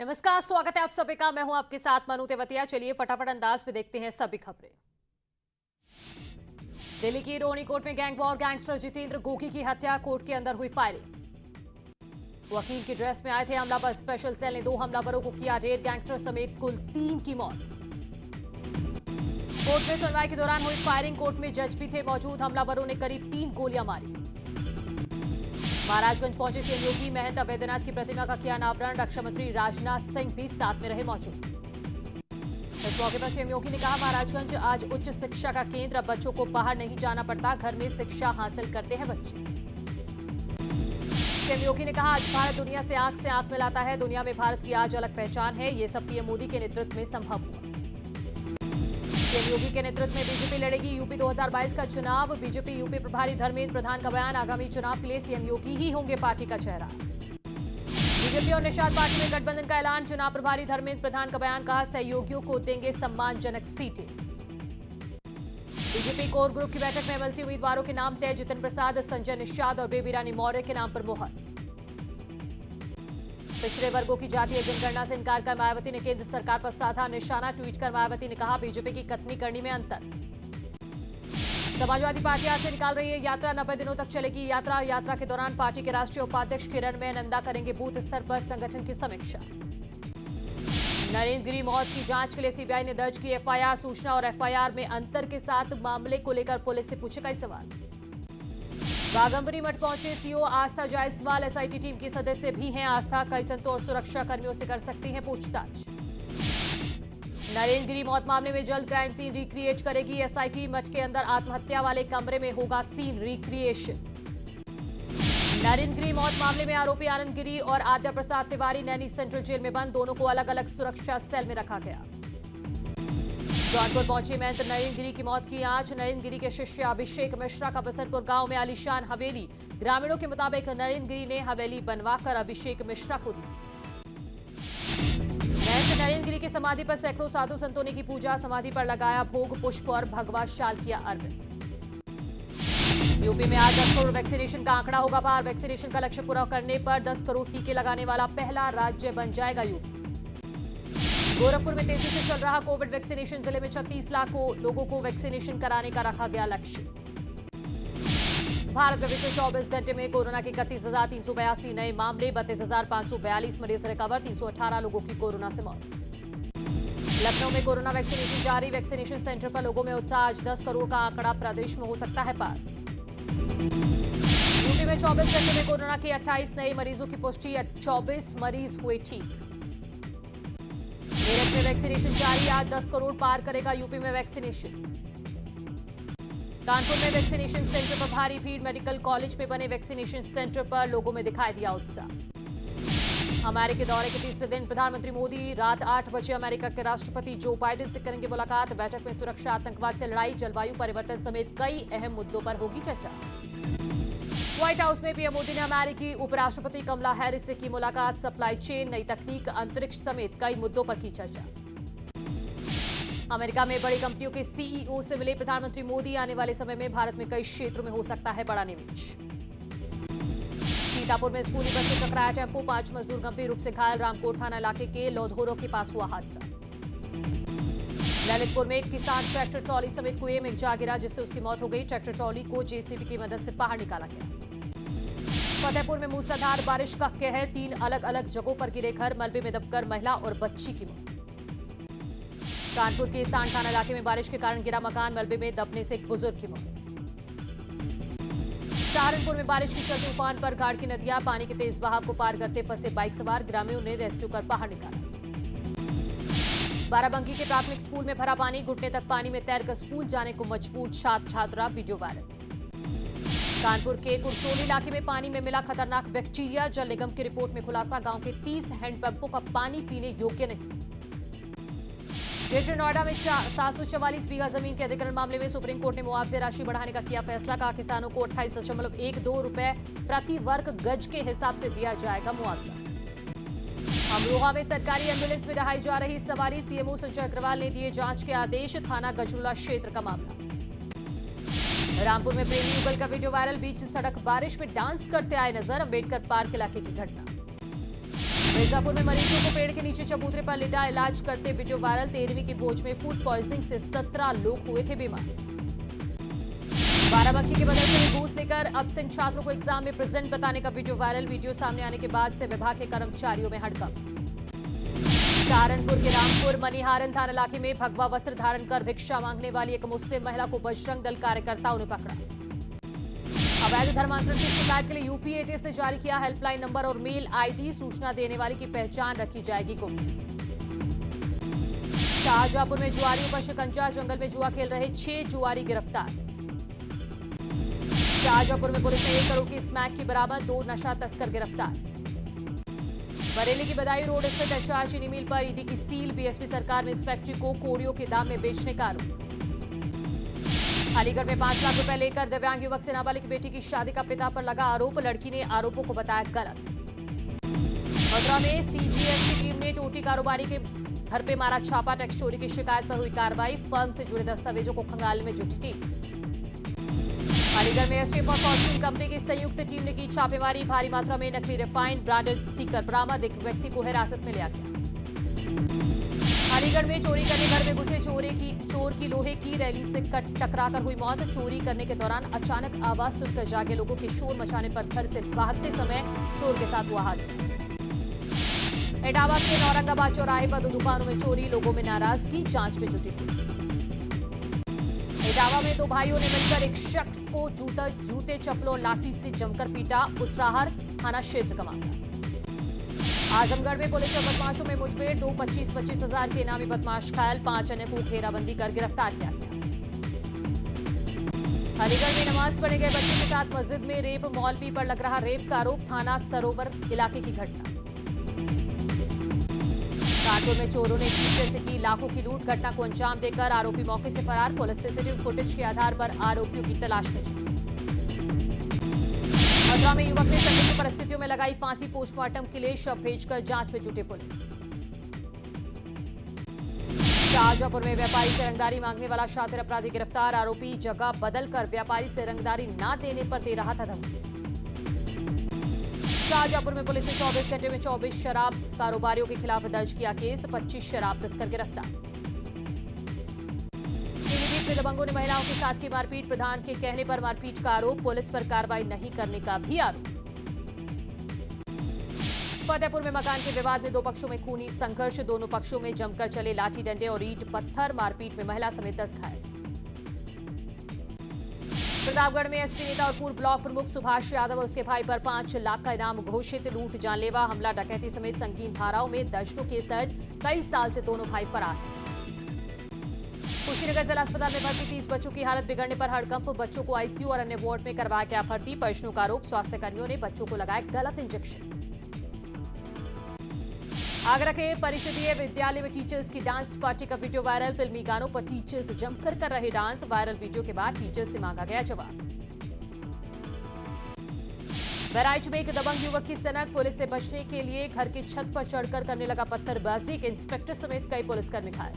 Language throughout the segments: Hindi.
नमस्कार, स्वागत है आप सभी का। मैं हूं आपके साथ मनु तेवतिया। चलिए फटाफट अंदाज में देखते हैं सभी खबरें। दिल्ली की रोहिणी कोर्ट में gang war, gangster Jitendra Gogi की हत्या, कोर्ट के अंदर हुई फायरिंग। वकील की ड्रेस में आए थे हमलावर, स्पेशल सेल ने 2 हमलावरों को किया रेड, गैंगस्टर समेत कुल 3 की मौत। कोर्ट में सुनवाई के दौरान हुई फायरिंग, कोर्ट में जज भी थे मौजूद, हमलावरों ने करीब 3 गोलियां मारी। महाराजगंज पहुंचे सीएम योगी, महंत अवैधनाथ की प्रतिमा का किया अनावरण, रक्षा मंत्री राजनाथ सिंह भी साथ में रहे मौजूद। इस मौके पर सीएम योगी ने कहा, महाराजगंज आज उच्च शिक्षा का केंद्र, अब बच्चों को बाहर नहीं जाना पड़ता, घर में शिक्षा हासिल करते हैं बच्चे। सीएम योगी ने कहा, आज भारत दुनिया से आंख मिलाता है, दुनिया में भारत की आज अलग पहचान है, ये सब पीएम मोदी के नेतृत्व में संभव हुआ। सीएम योगी के नेतृत्व में बीजेपी लड़ेगी यूपी 2022 का चुनाव, बीजेपी यूपी प्रभारी धर्मेंद्र प्रधान का बयान, आगामी चुनाव के लिए सीएम योगी ही होंगे पार्टी का चेहरा। बीजेपी और निषाद पार्टी में गठबंधन का ऐलान, चुनाव प्रभारी धर्मेंद्र प्रधान का बयान, कहा सहयोगियों को देंगे सम्मानजनक सीटें। बीजेपी कोर ग्रुप की बैठक में एमएलसी उम्मीदवारों के नाम तय, जितिन प्रसाद, संजय निषाद और बेबी रानी मौर्य के नाम पर मोहर। पिछड़े वर्गों की जातीय जनगणना से इनकार कर मायावती ने केंद्र सरकार पर साधा निशाना, ट्वीट कर मायावती ने कहा, बीजेपी की कथनी करनी में अंतर। समाजवादी पार्टी आज से निकाल रही है यात्रा, 90 दिनों तक चलेगी यात्रा के दौरान पार्टी के राष्ट्रीय उपाध्यक्ष किरणमय नंदा करेंगे बूथ स्तर पर संगठन की समीक्षा। नरेंद्र गिरी मौत की जांच के लिए सीबीआई ने दर्ज की एफआईआर, सूचना और एफआईआर में अंतर के साथ मामले को लेकर पुलिस से पूछे कई सवाल। बाघंबरी मठ पहुंचे सीओ आस्था जायसवाल, एसआईटी टीम की सदस्य भी हैं आस्था, कई संतों और सुरक्षा कर्मियों से कर सकती हैं पूछताछ। नरेंद्र गिरी मौत मामले में जल्द क्राइम सीन रिक्रिएट करेगी एसआईटी, मठ के अंदर आत्महत्या वाले कमरे में होगा सीन रिक्रिएशन। नरेंद्र गिरी मौत मामले में आरोपी आनंद गिरी और आद्या प्रसाद तिवारी नैनी सेंट्रल जेल में बंद, दोनों को अलग अलग सुरक्षा सेल में रखा गया। जौनपुर पहुंची महंत नरेंद्र गिरी की मौत की आंच, नरेंद्र गिरी के शिष्य अभिषेक मिश्रा का बसंतपुर गांव में आलीशान हवेली, ग्रामीणों के मुताबिक नरेंद्र गिरी ने हवेली बनवाकर अभिषेक मिश्रा को दी। महंत नरेंद्र गिरी की समाधि पर सैकड़ों साधु संतों ने की पूजा, समाधि पर लगाया भोग, पुष्प और भगवा शाल किया अर्पित। यूपी में आज 10 करोड़ वैक्सीनेशन का आंकड़ा होगा पार, वैक्सीनेशन का लक्ष्य पूरा करने पर 10 करोड़ टीके लगाने वाला पहला राज्य बन जाएगा यूपी। गोरखपुर में तेजी से चल रहा कोविड वैक्सीनेशन, जिले में 36 लाख लोगों को वैक्सीनेशन कराने का रखा गया लक्ष्य। भारत में पिछले 24 घंटे में कोरोना के 31,382 नए मामले, 32,542 मरीज रिकवर, 318 लोगों की कोरोना से मौत। लखनऊ में कोरोना वैक्सीनेशन जारी, वैक्सीनेशन सेंटर पर लोगों में उत्साह, आज 10 करोड़ का आंकड़ा प्रदेश में हो सकता है पार। यूपी में 24 घंटे में कोरोना के 28 नए मरीजों की पुष्टि, 24 मरीज हुए ठीक। मेरठ में वैक्सीनेशन जारी, आज 10 करोड़ पार करेगा यूपी में वैक्सीनेशन। कानपुर में वैक्सीनेशन सेंटर पर भारी भीड़, मेडिकल कॉलेज में बने वैक्सीनेशन सेंटर पर लोगों में दिखाई दिया उत्साह। अमेरिका दौरे के तीसरे दिन प्रधानमंत्री मोदी रात 8 बजे अमेरिका के राष्ट्रपति जो बाइडेन से करेंगे मुलाकात, बैठक में सुरक्षा, आतंकवाद से लड़ाई, जलवायु परिवर्तन समेत कई अहम मुद्दों पर होगी चर्चा। व्हाइट हाउस में पीएम मोदी ने अमेरिकी उपराष्ट्रपति कमला हैरिस से की मुलाकात, सप्लाई चेन, नई तकनीक, अंतरिक्ष समेत कई मुद्दों पर की चर्चा। अमेरिका में बड़ी कंपनियों के सीईओ से मिले प्रधानमंत्री मोदी, आने वाले समय में भारत में कई क्षेत्रों में हो सकता है बड़ा निवेश। सीतापुर में स्कूली बस से टकराया टेम्पो, 5 मजदूर गंभीर रूप से घायल, रामकोट थाना इलाके के लौधोरो के पास हुआ हादसा। ललितपुर में एक किसान ट्रैक्टर ट्रॉली समेत कुएं में जा गिरा, जिससे उसकी मौत हो गई, ट्रैक्टर ट्रॉली को जेसीबी की मदद से बाहर निकाला गया। फतेहपुर में मूसलाधार बारिश का कहर, 3 अलग अलग जगहों पर गिरे घर, मलबे में दबकर महिला और बच्ची की मौत। कानपुर के सांड थाना इलाके में बारिश के कारण गिरा मकान, मलबे में दबने से एक बुजुर्ग की मौत। सहारनपुर में बारिश के चलते उफान पर गाड़ की नदियां, पानी के तेज बहाव को पार करते फंसे बाइक सवार, ग्रामीणों ने रेस्क्यू कर बाहर निकाला। बाराबंकी के प्राथमिक स्कूल में भरा पानी, घुटने तक पानी में तैरकर स्कूल जाने को मजबूर छात्र छात्रा, वीडियो वायरल। कानपुर के कुरसोली इलाके में पानी में मिला खतरनाक बैक्टीरिया, जल निगम की रिपोर्ट में खुलासा, गांव के 30 हैंडपंपों का पानी पीने योग्य नहीं। ग्रेटर नोएडा में 744 बीघा जमीन के अधिग्रहण मामले में सुप्रीम कोर्ट ने मुआवजे राशि बढ़ाने का किया फैसला, कहा किसानों को 28.12 रुपए प्रति वर्ग गज के हिसाब से दिया जाएगा मुआवजा। अमरोहा में सरकारी एम्बुलेंस में रहाई जा रही सवारी, सीएमओ संजय अग्रवाल ने दिए जांच के आदेश, थाना गजरूला क्षेत्र का मामला। रामपुर में प्रेमी युगल का वीडियो वायरल, बीच सड़क बारिश में डांस करते आए नजर, अम्बेडकर पार्क इलाके की घटना। मिर्जापुर में मरीजों को पेड़ के नीचे चबूतरे पर लिटा इलाज करते वीडियो वायरल। 13वीं की भोज में फूड पॉइजनिंग से 17 लोग हुए थे बीमार। बाराबंकी के मदरसे में घूस लेकर एब्सेंट छात्रों को एग्जाम में प्रेजेंट बताने का वीडियो वायरल। वीडियो सामने आने के बाद से विभाग के कर्मचारियों में हड़कंप। सहारनपुर के रामपुर मनिहारन थाना इलाके में भगवा वस्त्र धारण कर भिक्षा मांगने वाली एक मुस्लिम महिला को बजरंग दल कार्यकर्ताओं ने पकड़ा। अवैध धर्मांतरण की शिकायत के लिए यूपी एटीएस ने जारी किया हेल्पलाइन नंबर और मेल आईडी। सूचना देने वाले की पहचान रखी जाएगी गुप्त। शाहजहांपुर में जुआरियों पर शिकंजा। जंगल में जुआ खेल रहे 6 जुआरी गिरफ्तार। शाहजहांपुर में पुलिस ने 1 करोड़ की स्मैक की बरामद। 2 नशा तस्कर गिरफ्तार। बरेली की बदायूं रोड स्थित एचआर चीनी मिल पर ईडी की सील। बीएसपी सरकार में इस फैक्ट्री को कोड़ियों के दाम में बेचने का आरोप। अलीगढ़ में 5 लाख रुपए लेकर दिव्यांग युवक से नाबालिग बेटी की शादी का पिता पर लगा आरोप। लड़की ने आरोपों को बताया गलत। मथुरा में सीजीएस की टीम ने टोटी कारोबारी के घर पे मारा छापा। टैक्स चोरी की शिकायत पर हुई कार्रवाई। फर्म से जुड़े दस्तावेजों को खंगालने में जुटी टीम। अलीगढ़ में एसटीएफ और फॉर्च्यून कंपनी की संयुक्त टीम ने की छापेमारी। भारी मात्रा में नकली रिफाइंड ब्रांडेड स्टिकर बरामद। एक व्यक्ति को हिरासत में लिया गया। अलीगढ़ में चोरी करने घर में घुसे चोर की लोहे की रेलिंग से टकराकर हुई मौत। चोरी करने के दौरान अचानक आवाज सुनकर जागे लोगों के शोर मचाने पर घर से भागते समय चोर के साथ हुआ हादसा। इटावा के औरंगाबाद चौराहे पर 2 दुकानों में चोरी। लोगों में नाराजगी। जांच में जुटी पुलिस। इटावा में 2 भाइयों ने मिलकर एक शख्स को जूते चप्पलों लाठी से जमकर पीटा। उसराहर थाना क्षेत्र का मामला। आजमगढ़ में पुलिस और बदमाशों में मुठभेड़। 2 25-25 हजार के इनामी बदमाश घायल। 5 अन्य को घेराबंदी कर गिरफ्तार किया गया। अलीगढ़ में नमाज पढ़ने गए बच्चे के साथ मस्जिद में रेप। मौलवी पर लग रहा रेप का आरोप। थाना सरोवर इलाके की घटना। कानपुर में चोरों ने टीचर से की लाखों की लूट। घटना को अंजाम देकर आरोपी मौके से फरार। पुलिस सीसीटीवी फुटेज के आधार पर आरोपियों की तलाश में जुटी। मथुरा में युवक ने संदिग्ध परिस्थितियों में लगाई फांसी। पोस्टमार्टम के लिए शव भेजकर जांच में जुटी पुलिस। शाहजहांपुर में व्यापारी से रंगदारी मांगने वाला शातिर अपराधी गिरफ्तार। आरोपी जगह बदलकर व्यापारी से रंगदारी न देने पर दे रहा था धमकी। शाहजहांपुर में पुलिस ने 24 घंटे में 24 शराब कारोबारियों के खिलाफ दर्ज किया केस। 25 शराब तस्कर गिरफ्तार। पीलीभीत में दबंगों ने महिलाओं के साथ की मारपीट। प्रधान के कहने पर मारपीट का आरोप। पुलिस पर कार्रवाई नहीं करने का भी आरोप। फतेहपुर में मकान के विवाद में 2 पक्षों में खूनी संघर्ष। दोनों पक्षों में जमकर चले लाठी डंडे और ईंट पत्थर। मारपीट में महिला समेत 10 घायल। प्रतापगढ़ में एसपी नेता और पूर्व ब्लॉक प्रमुख सुभाष यादव और उसके भाई पर 5 लाख का इनाम घोषित। लूट जानलेवा हमला डकैती समेत संगीन धाराओं में दर्जनों केस दर्ज। कई साल से दोनों भाई फरार। कुशीनगर जिला अस्पताल में भर्ती 30 बच्चों की हालत बिगड़ने पर हड़कंप। बच्चों को आईसीयू और अन्य वार्ड में करवाया गया भर्ती। परिजनों का आरोप स्वास्थ्य कर्मियों ने बच्चों को लगाए गलत इंजेक्शन। आगरा के परिषदीय विद्यालय में टीचर्स की डांस पार्टी का वीडियो वायरल। फिल्मी गानों पर टीचर्स जमकर कर रहे डांस। वायरल वीडियो के बाद टीचर्स से मांगा गया जवाब। बहराइच में एक दबंग युवक की सनक। पुलिस से बचने के लिए घर की छत पर चढ़कर करने लगा पत्थरबाजी। एक इंस्पेक्टर समेत कई पुलिसकर्मी घायल।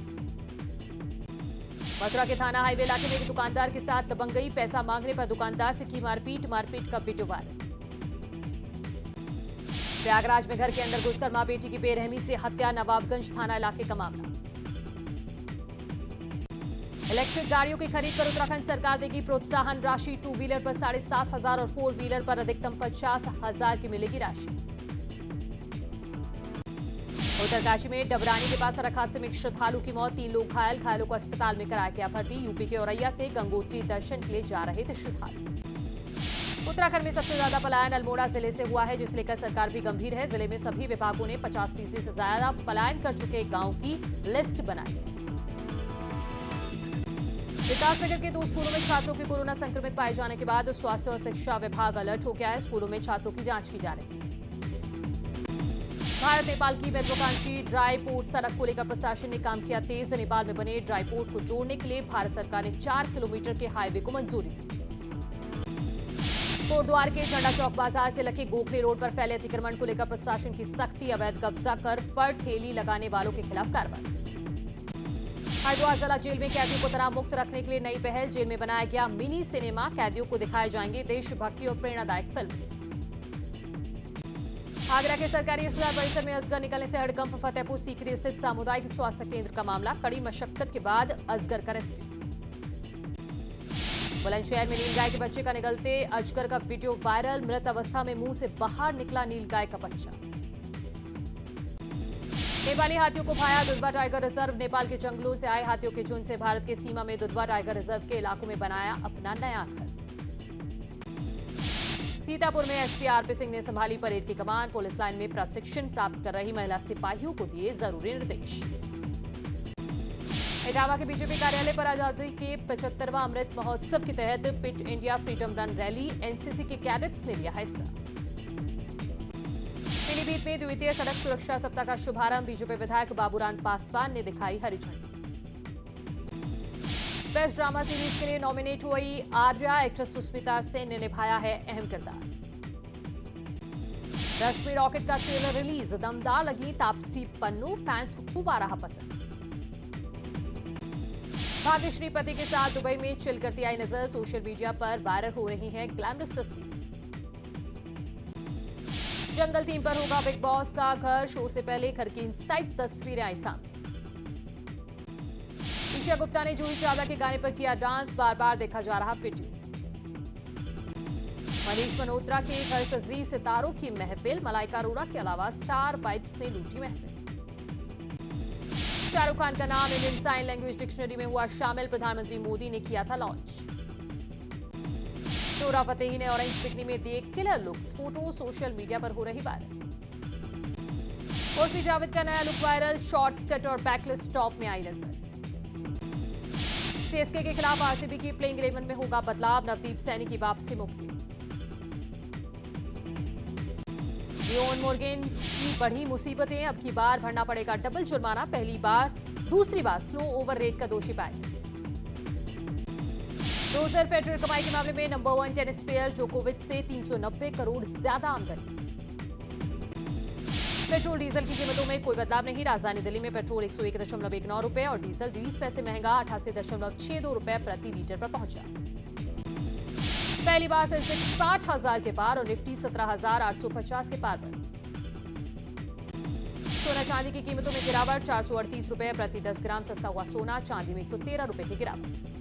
मथुरा के थाना हाईवे इलाके में एक दुकानदार के साथ दबंगई। पैसा मांगने पर दुकानदार से की मारपीट। मारपीट का वीडियो वायरल। प्रयागराज में घर के अंदर घुसकर मां बेटी की बेरहमी से हत्या। नवाबगंज थाना इलाके का मामला। इलेक्ट्रिक गाड़ियों की खरीद पर उत्तराखंड सरकार देगी प्रोत्साहन राशि। 2 व्हीलर पर 7,500 और 4 व्हीलर पर अधिकतम 50,000 की मिलेगी राशि। उत्तरकाशी में डबरानी के पास सड़क हादसे में एक श्रद्धालु की मौत। 3 लोग घायल। घायलों को अस्पताल में कराया गया भर्ती। यूपी के औरैया से गंगोत्री दर्शन के लिए जा रहे थे श्रद्धालु। उत्तराखंड में सबसे ज्यादा पलायन अल्मोड़ा जिले से हुआ है, जिसे लेकर सरकार भी गंभीर है। जिले में सभी विभागों ने 50% से ज्यादा पलायन कर चुके गांव की लिस्ट बनाई है। विकासनगर के 2 स्कूलों में छात्रों के कोरोना संक्रमित पाए जाने के बाद स्वास्थ्य और शिक्षा विभाग अलर्ट हो गया है। स्कूलों में छात्रों की जांच की जा रही है। भारत नेपाल की महत्वाकांक्षी ड्राई पोर्ट सड़क को लेकर प्रशासन ने काम किया तेज। नेपाल में बने ड्राई पोर्ट को जोड़ने के लिए भारत सरकार ने 4 किलोमीटर के हाईवे को मंजूरी दी। कोटद्वार के झंडा चौक बाजार से लखे गोखले रोड पर फैले अतिक्रमण को लेकर प्रशासन की सख्ती। अवैध कब्जा कर फर ठेली लगाने वालों के खिलाफ कार्रवाई। हरिद्वार जिला जेल में कैदियों को तनाव मुक्त रखने के लिए नई पहल। जेल में बनाया गया मिनी सिनेमा। कैदियों को दिखाए जाएंगे देशभक्ति और प्रेरणादायक फिल्म। आगरा के सरकारी अस्पताल परिसर में असगर निकलने से हड़कंप। फतेहपुर सीकरी स्थित सामुदायिक स्वास्थ्य केंद्र का मामला, कड़ी मशक्कत के बाद अजगर का रेस्क्यू। बुलंदशहर में नीलगाय के बच्चे का निकलते अजगर का वीडियो वायरल। मृत अवस्था में मुंह से बाहर निकला नीलगाय का बच्चा। नेपाली हाथियों को भाया दुधवा टाइगर रिजर्व। नेपाल के जंगलों से आए हाथियों के झुंड से भारत की सीमा में दुधवा टाइगर रिजर्व के इलाकों में बनाया अपना नया घर। सीतापुर में एसपी आरपी सिंह ने संभाली परेड की कमान। पुलिस लाइन में प्रशिक्षण प्राप्त कर रही महिला सिपाहियों को दिए जरूरी निर्देश। इटावा के बीजेपी कार्यालय पर आजादी के 75वां अमृत महोत्सव के तहत fit India freedom run rally. NCC के कैडेट्स ने लिया हिस्सा। पीलीभीत में द्वितीय सड़क सुरक्षा सप्ताह का शुभारंभ। बीजेपी विधायक बाबूराम पासवान ने दिखाई हरी झंडी। बेस्ट ड्रामा सीरीज के लिए नॉमिनेट हुई आर्या। एक्ट्रेस सुष्मिता सेन ने निभाया है अहम किरदार। रश्मि रॉकेट का ट्रेलर रिलीज। दमदार लगी तापसी पन्नू, फैंस को खूब आ रहा पसंद। भाग्यश्री पति के साथ दुबई में चिल करती आई नजर। सोशल मीडिया पर वायरल हो रही हैं ग्लैमरस तस्वीर। जंगल थीम पर होगा बिग बॉस का घर। शो से पहले घर की इनसाइड तस्वीरें आई सामने। ईशा गुप्ता ने जूही चावला के गाने पर किया डांस। बार बार देखा जा रहा वीडियो। मनीष मल्होत्रा के घर सजी सितारों की महफिल। मलाइका अरोड़ा के अलावा स्टार वाइब्स ने लूटी महफिल। शाहरुख खान का नाम इंडियन साइन लैंग्वेज डिक्शनरी में हुआ शामिल। प्रधानमंत्री मोदी ने किया था लॉन्च। नोरा फतेही ने ऑरेंज बिकनी में दिए killer looks. Photo social media पर हो रही वायरल। उर्फी जावेद का नया लुक वायरल। शॉर्ट्स कट और बैकलेस टॉप में आई नजर। सीएसके के खिलाफ आरसीबी की प्लेइंग 11 में होगा बदलाव। नवदीप सैनी की वापसी मुमकिन। लियोन मोर्गन की बढ़ी मुसीबतें। अब की बार भरना पड़ेगा डबल जुर्माना। पहली बार दूसरी बार स्लो ओवर रेट का दोषी पाया। रोजर फेडरर कमाई के मामले में नंबर 1 टेनिस प्लेयर। जोकोविच से 390 करोड़ ज्यादा आमदनी। पेट्रोल डीजल की कीमतों में कोई बदलाव नहीं। राजधानी दिल्ली में पेट्रोल 101.19 रुपए और डीजल 20 पैसे महंगा 88.62 रुपए प्रति लीटर पर पहुंचा। पहली बार सेंसेक्स 60,000 के पार और निफ्टी 17,850 के पार पर। सोना चांदी की कीमतों में गिरावट। 438 रुपए प्रति 10 ग्राम सस्ता हुआ सोना। चांदी में 113 रुपए की गिरावट।